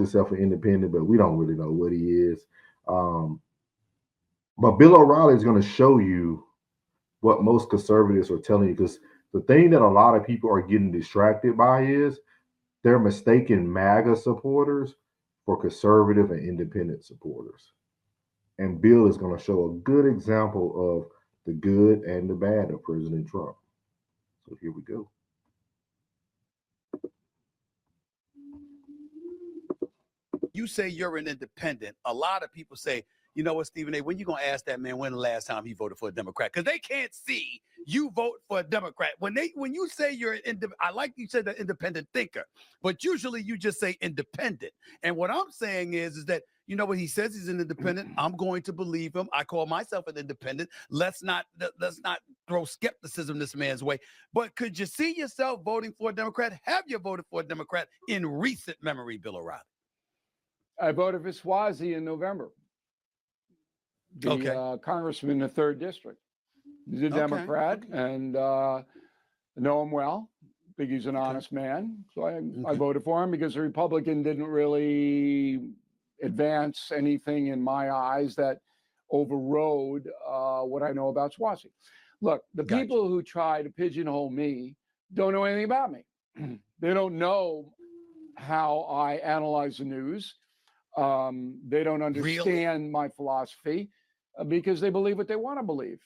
himself an independent, but we don't really know what he is. Um, but Bill O'Reilly is going to show you what most conservatives are telling you, because the thing that a lot of people are getting distracted by is they're mistaking MAGA supporters for conservative and independent supporters. And Bill is going to show a good example of the good and the bad of President Trump. So here we go. You say you're an independent. A lot of people say, you know what, Stephen A., when you going to ask that man when the last time he voted for a Democrat? Because they can't see you vote for a Democrat. When you say you're an independent, I like you said the independent thinker, but usually you just say independent. And what I'm saying is that, you know what, he says he's an independent. I'm going to believe him. I call myself an independent. Let's not throw skepticism this man's way. But could you see yourself voting for a Democrat? Have you voted for a Democrat in recent memory, Bill O'Reilly? I voted for Swazi in November. The congressman in the 3rd district. He's a Democrat, and I know him well. I think he's an honest man. So I voted for him because the Republican didn't really advance anything in my eyes that overrode what I know about Swazi. Look, the people who try to pigeonhole me don't know anything about me. They don't know how I analyze the news. They don't understand my philosophy because they believe what they want to believe.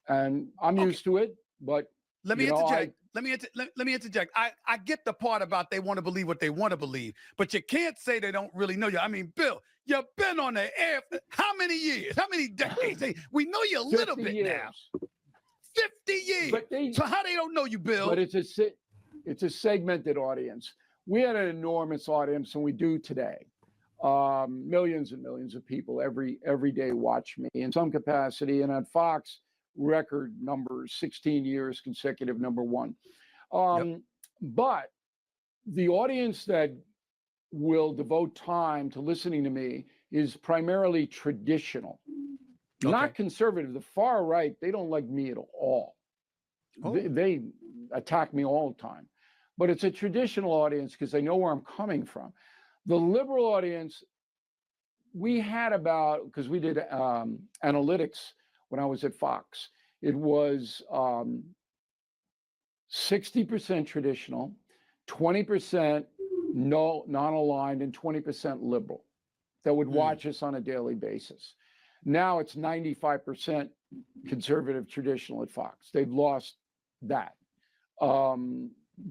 And I'm used to it, but let me interject. Let me interject. I get the part about they want to believe what they want to believe, but you can't say they don't really know you. I mean, Bill, you've been on the air for how many years? How many decades? We know you a little bit now. 50 years. So how they don't know you, Bill? But it's a segmented audience. We had an enormous audience, and we do today. Millions and millions of people every day watch me in some capacity, and on Fox, record numbers, 16 years consecutive #1. But the audience that will devote time to listening to me is primarily traditional, not conservative. The far right, they don't like me at all. They attack me all the time. But it's a traditional audience because they know where I'm coming from. The liberal audience, we had about, because we did analytics when I was at Fox, it was 60% traditional, 20% non-aligned, and 20% liberal that would watch us on a daily basis. Now it's 95% conservative traditional at Fox. They've lost that.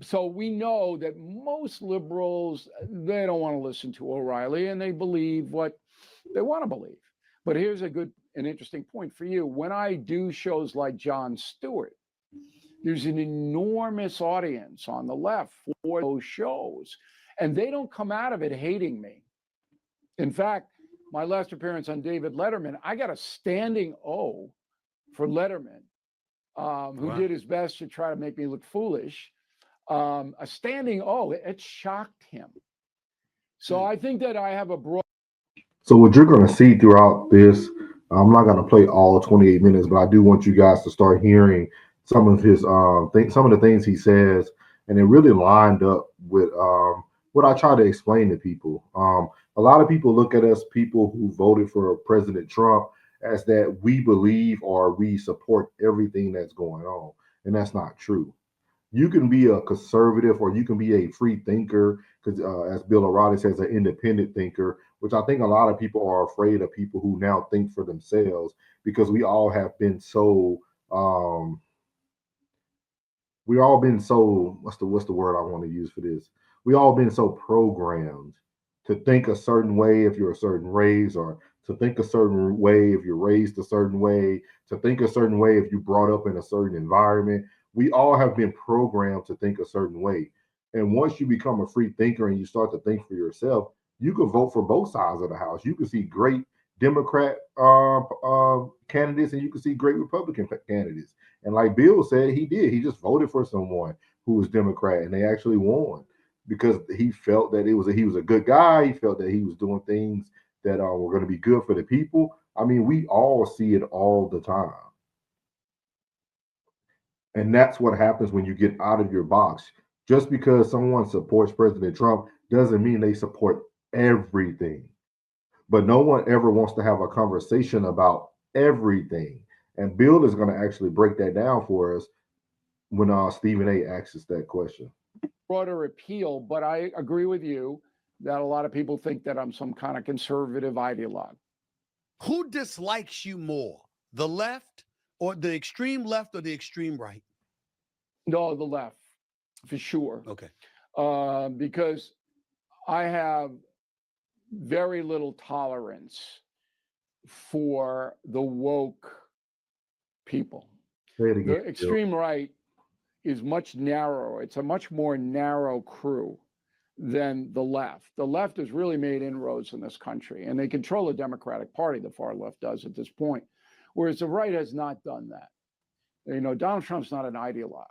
So we know that most liberals, they don't want to listen to O'Reilly, and they believe what they want to believe. But here's an interesting point for you. When I do shows like Jon Stewart, there's an enormous audience on the left for those shows, and they don't come out of it hating me. In fact, my last appearance on David Letterman, I got a standing O for Letterman, who did his best to try to make me look foolish. A standing O, it shocked him. So I think that I have a broad. So what you're going to see throughout this, I'm not going to play all 28 minutes, but I do want you guys to start hearing some of his some of the things he says, and it really lined up with what I try to explain to people. A lot of people look at us, people who voted for President Trump, as that we believe or we support everything that's going on, and that's not true. You can be a conservative or you can be a free thinker, because as Bill O'Reilly says, an independent thinker, which I think a lot of people are afraid of people who now think for themselves, because we all have been so what's the word I want to use for this? We all been so programmed to think a certain way if you're a certain race, or to think a certain way if you're raised a certain way, to think a certain way if you brought up in a certain environment. We all have been programmed to think a certain way. And once you become a free thinker and you start to think for yourself, you can vote for both sides of the house. You can see great Democrat candidates, and you can see great Republican candidates. And like Bill said, he did. He just voted for someone who was Democrat, and they actually won because he felt that he was a good guy. He felt that he was doing things that were going to be good for the people. I mean, we all see it all the time. And that's what happens when you get out of your box. Just because someone supports President Trump doesn't mean they support everything. But no one ever wants to have a conversation about everything. And Bill is going to actually break that down for us when Stephen A asks us that question. Broader appeal, but I agree with you that a lot of people think that I'm some kind of conservative ideologue. Who dislikes you more, the left or the extreme left or the extreme right? No, the left, for sure. Okay. Because I have very little tolerance for the woke people. Say it again, The Bill. extreme right is much narrower. It's a much more narrow crew than the left. The left has really made inroads in this country, and they control the Democratic Party, the far left does at this point, whereas the right has not done that. You know, Donald Trump's not an ideologue.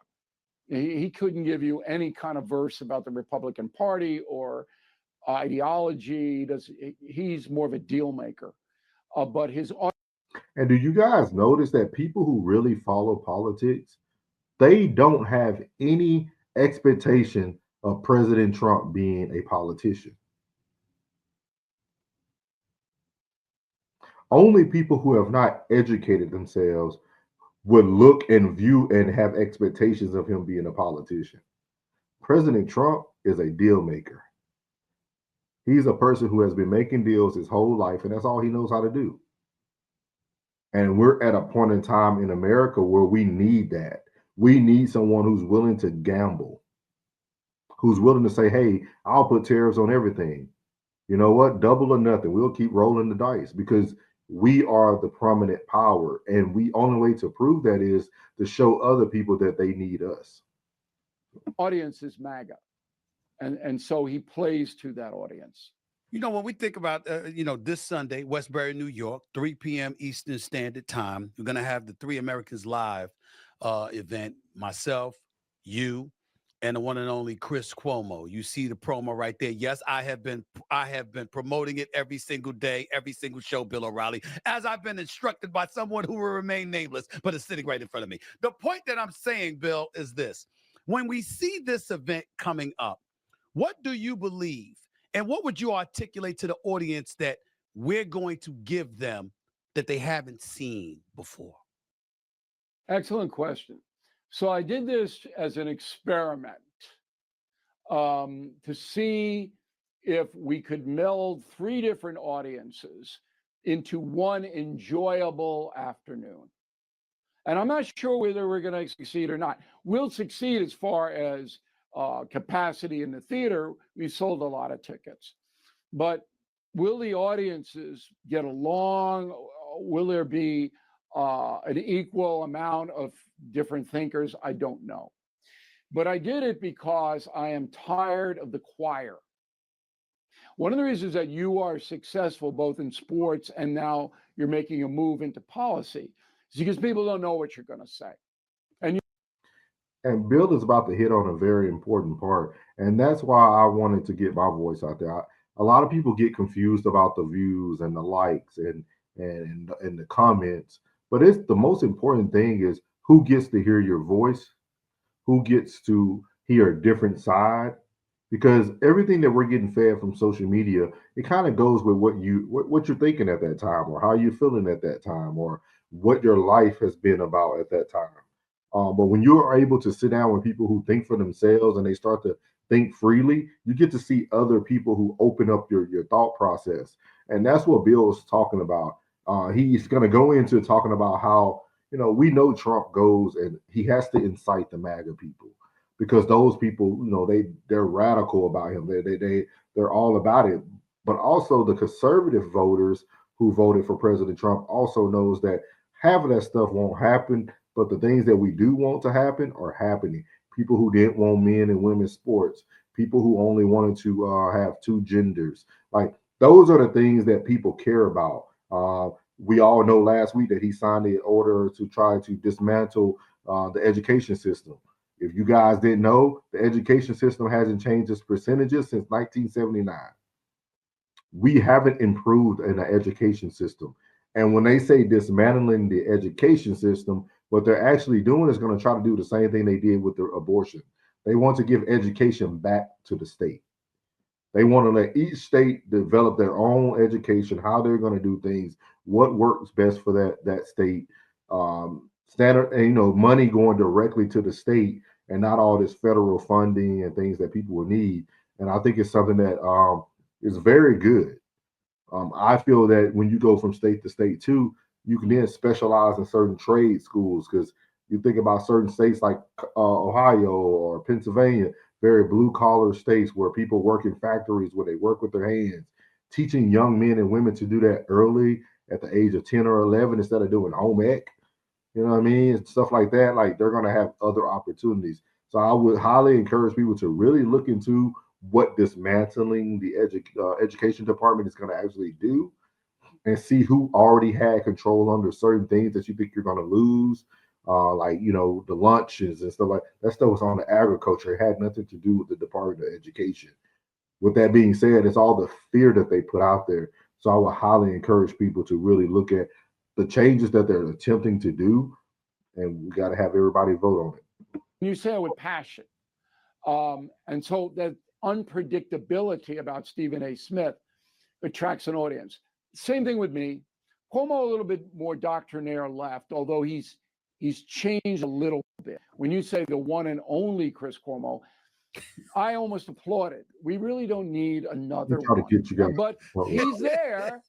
He couldn't give you any kind of verse about the Republican Party or ideology. He's more of a deal maker. But his And do you guys notice that people who really follow politics, they don't have any expectation of President Trump being a politician? Only people who have not educated themselves would look and view and have expectations of him being a politician. President Trump is a deal maker. He's a person who has been making deals his whole life, and that's all he knows how to do. And we're at a point in time in America where we need that. We need someone who's willing to gamble, who's willing to say, hey, I'll put tariffs on everything. You know what? Double or nothing. We'll keep rolling the dice because we are the prominent power. And the only way to prove that is to show other people that they need us. audience is MAGA. And so he plays to that audience. You know, when we think about, this Sunday, Westbury, New York, 3 p.m. Eastern Standard Time, we're going to have the Three Americans Live event. Myself, you, and the one and only Chris Cuomo. You see the promo right there. Yes, I have been promoting it every single day, every single show, Bill O'Reilly, as I've been instructed by someone who will remain nameless, but is sitting right in front of me. The point that I'm saying, Bill, is this. When we see this event coming up, what do you believe? And what would you articulate to the audience that we're going to give them that they haven't seen before? Excellent question. So I did this as an experiment to see if we could meld 3 different audiences into one enjoyable afternoon. And I'm not sure whether we're going to succeed or not. We'll succeed as far as capacity in the theater. We sold a lot of tickets. But will the audiences get along? Will there be an equal amount of different thinkers? I don't know. But I did it because I am tired of the choir. One of the reasons that you are successful both in sports and now you're making a move into policy is because people don't know what you're going to say. And Bill is about to hit on a very important part. And that's why I wanted to get my voice out there. A lot of people get confused about the views and the likes and the comments. But it's the most important thing is who gets to hear your voice, who gets to hear a different side. Because everything that we're getting fed from social media, it kind of goes with what you're thinking at that time, or how you're feeling at that time, or what your life has been about at that time. But when you are able to sit down with people who think for themselves and they start to think freely, you get to see other people who open up your thought process. And that's what Bill is talking about. He's going to go into talking about how, we know Trump goes and he has to incite the MAGA people because those people, they're radical about him. They're all about it. But also the conservative voters who voted for President Trump also knows that half of that stuff won't happen. But the things that we do want to happen are happening. People who didn't want men and women's sports, people who only wanted to have 2 genders. Like those are the things that people care about. We all know last week that he signed the order to try to dismantle the education system. If you guys didn't know, the education system hasn't changed its percentages since 1979. We haven't improved in the education system. And when they say dismantling the education system, what they're actually doing is going to try to do the same thing they did with the abortion. They want to give education back to the state. They want to let each state develop their own education, how they're going to do things, what works best for that state. Standard, and money going directly to the state, and not all this federal funding and things that people will need. And I think it's something that is very good. I feel that when you go from state to state too, you can then specialize in certain trade schools, because you think about certain states like Ohio or Pennsylvania, very blue collar states where people work in factories where they work with their hands. Teaching young men and women to do that early at the age of 10 or 11 instead of doing home ec, you know what I mean? Stuff like that, like they're going to have other opportunities. So I would highly encourage people to really look into what dismantling the education department is going to actually do, and see who already had control under certain things that you think you're going to lose. Like, the lunches and stuff like that. Stuff was on the agriculture. It had nothing to do with the Department of Education. With that being said, it's all the fear that they put out there. So I would highly encourage people to really look at the changes that they're attempting to do, and we got to have everybody vote on it. You say it with passion. And so that unpredictability about Stephen A. Smith attracts an audience. Same thing with me. Cuomo a little bit more doctrinaire left, although he's changed a little bit. When you say the one and only Chris Cuomo, I almost applaud it. We really don't need another one. To get you guys, but he's there.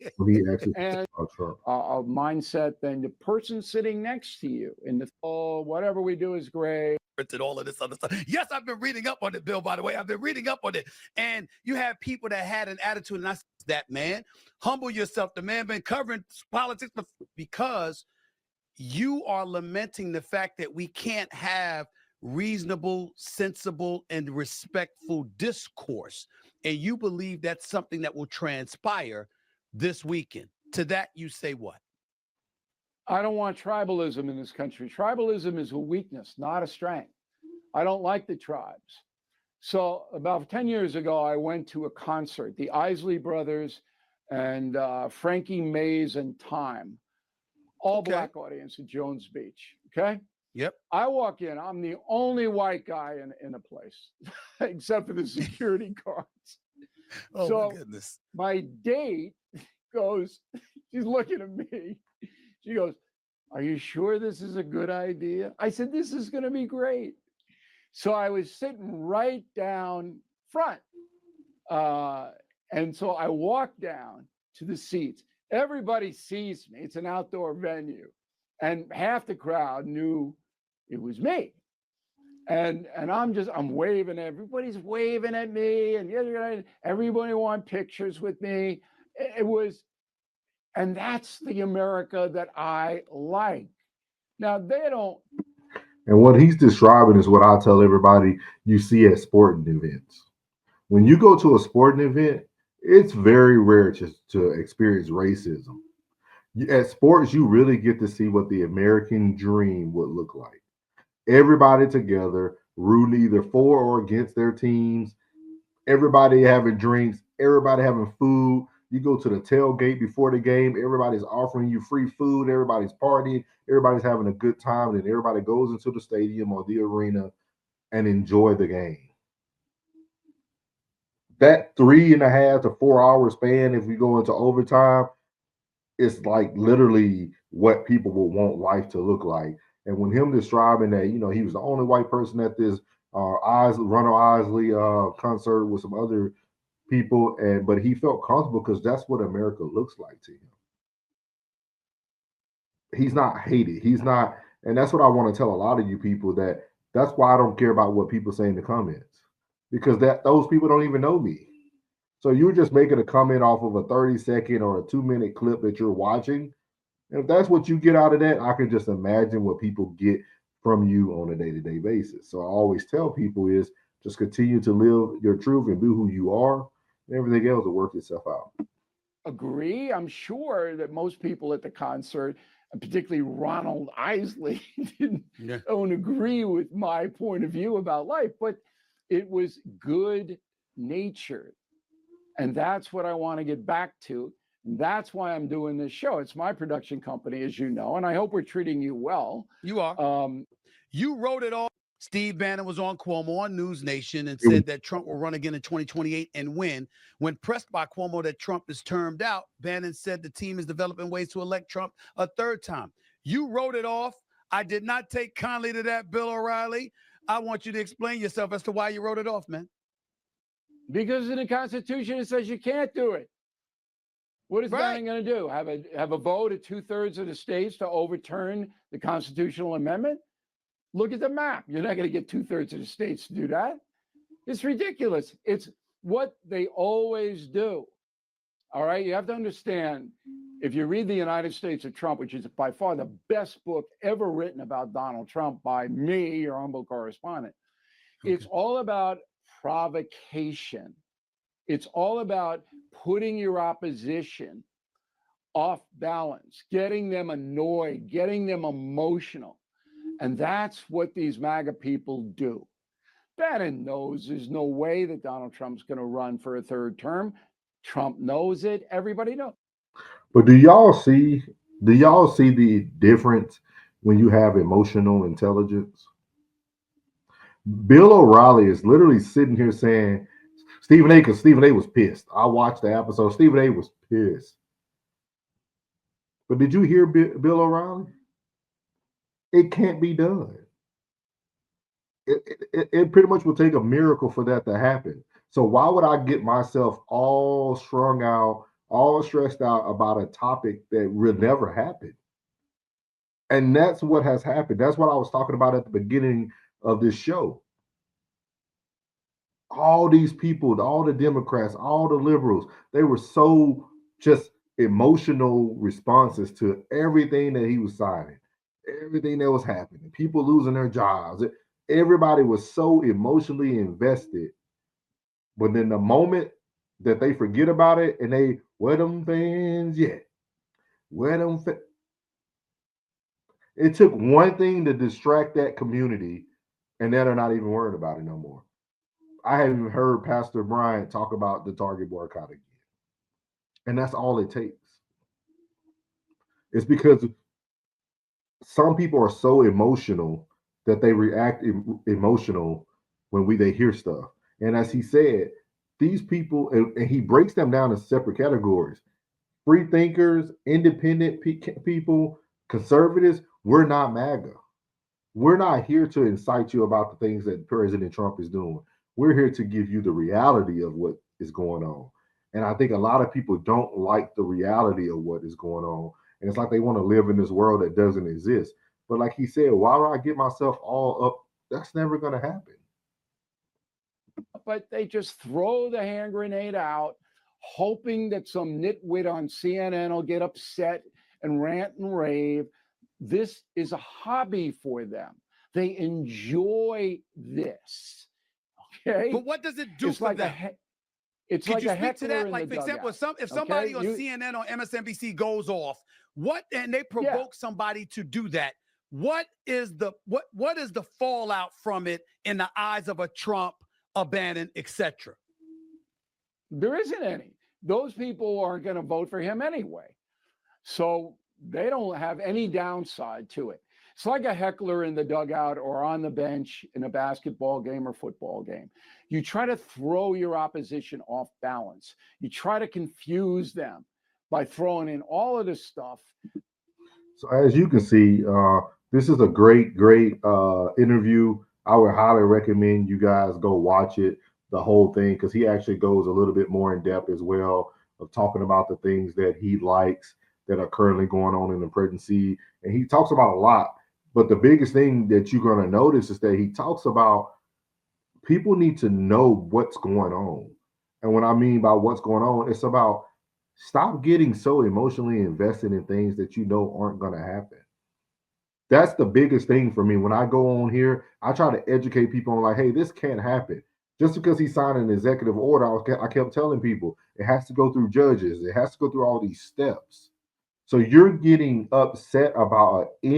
And a mindset, then the person sitting next to you in the whatever we do is great. And all of this other stuff. Yes, I've been reading up on it, Bill, by the way. I've been reading up on it. And you have people that had an attitude, and I said, that man, humble yourself. The man been covering politics because you are lamenting the fact that we can't have reasonable, sensible, and respectful discourse. And you believe that's something that will transpire this weekend. To that, you say what? I don't want tribalism in this country. Tribalism is a weakness, not a strength. I don't like the tribes. So about 10 years ago, I went to a concert, the Isley Brothers and Frankie Mays and Time, all black audience at Jones Beach. Okay. Yep. I walk in, I'm the only white guy in a place, except for the security guards. Oh, so my goodness. My date goes, she's looking at me. She goes, "Are you sure this is a good idea?" I said, "This is going to be great." So I was sitting right down front. And so I walked down to the seats. Everybody sees me. It's an outdoor venue. And half the crowd knew it was me. And I'm waving. Everybody's waving at me. And everybody want pictures with me. And that's the America that I like. Now, they don't. And what he's describing is what I tell everybody you see at sporting events. When you go to a sporting event, it's very rare to experience racism. At sports, you really get to see what the American dream would look like. Everybody together, rooting either for or against their teams. Everybody having drinks, everybody having food. You go to the tailgate before the game, everybody's offering you free food, everybody's partying, everybody's having a good time, and everybody goes into the stadium or the arena and enjoy the game. That 3.5 to 4 hour span, if we go into overtime, it's like literally what people will want life to look like. And when him describing that, he was the only white person at this Ronald Isley concert with some other people, but he felt comfortable because that's what America looks like to him. He's not hated. He's not, and that's what I want to tell a lot of you people, that's why I don't care about what people say in the comments, because those people don't even know me. So you're just making a comment off of a 30-second or a 2-minute clip that you're watching. And if that's what you get out of that, I can just imagine what people get from you on a day-to-day basis. So I always tell people is just continue to live your truth and be who you are, and everything else will work itself out. Agree. I'm sure that most people at the concert, and particularly Ronald Isley, don't agree with my point of view about life, but it was good natured. And that's what I want to get back to. That's why I'm doing this show. It's my production company, as you know, and I hope we're treating you well. You are. You wrote it all. Steve Bannon was on Cuomo on News Nation and said that Trump will run again in 2028 and win. When pressed by Cuomo that Trump is termed out, Bannon said the team is developing ways to elect Trump a third time. You wrote it off. I did not take kindly to that, Bill O'Reilly. I want you to explain yourself as to why you wrote it off, man. Because in the Constitution, it says you can't do it. What is Bannon going to do? Have a vote at 2/3 of the states to overturn the constitutional amendment? Look at the map. You're not going to get 2/3 of the states to do that. It's ridiculous. It's what they always do. All right. You have to understand, if you read The United States of Trump, which is by far the best book ever written about Donald Trump by me, your humble correspondent, it's all about provocation. It's all about putting your opposition off balance, getting them annoyed, getting them emotional. And that's what these MAGA people do. Bannon knows there's no way that Donald Trump's going to run for a third term. Trump knows it. Everybody knows. But do y'all see the difference when you have emotional intelligence? Bill O'Reilly is literally sitting here saying Stephen A. because Stephen A. was pissed. I watched the episode. Stephen A. was pissed. But did you hear Bill O'Reilly? It can't be done. It pretty much will take a miracle for that to happen. So why would I get myself all strung out, all stressed out about a topic that will never happen? And that's what has happened. That's what I was talking about at the beginning of this show. All these people, all the Democrats, all the liberals, they were so just emotional responses to everything that he was signing, everything that was happening, people losing their jobs. Everybody was so emotionally invested. But then the moment that they forget about it and they, where them fans yet? Where them fans? It took one thing to distract that community, and then they're not even worried about it no more. I haven't heard Pastor Bryant talk about the Target boycott again. And that's all it takes. It's because some people are so emotional that they react emotional when they hear stuff. And as he said, these people, and he breaks them down in separate categories. Free thinkers, independent people, conservatives, we're not MAGA. We're not here to incite you about the things that President Trump is doing. We're here to give you the reality of what is going on. And I think a lot of people don't like the reality of what is going on. And it's like they want to live in this world that doesn't exist. But like he said, why do I get myself all up? That's never going to happen. But they just throw the hand grenade out, hoping that some nitwit on CNN will get upset and rant and rave. This is a hobby for them. They enjoy this. Okay. But what does it do for them? It's Could like you a speak to heckler that? Like, for example, if somebody on CNN or MSNBC goes off, and they provoke somebody to do that, what is the fallout from it in the eyes of a Trump, a Bannon, etc.? There isn't any. Those people aren't going to vote for him anyway. So they don't have any downside to it. It's like a heckler in the dugout or on the bench in a basketball game or football game. You try to throw your opposition off balance. You try to confuse them by throwing in all of this stuff. So as you can see, this is a great interview. I would highly recommend you guys go watch it, the whole thing, because he actually goes a little bit more in depth as well of talking about the things that he likes that are currently going on in the presidency. And he talks about a lot. But the biggest thing that you're going to notice is that he talks about people need to know what's going on. And what I mean by what's going on, it's about stop getting so emotionally invested in things that you know aren't going to happen. That's the biggest thing for me. When I go on here, I try to educate people on like, hey, this can't happen. Just because he signed an executive order, I kept telling people it has to go through judges. It has to go through all these steps. So you're getting upset about an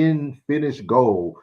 unfinished goal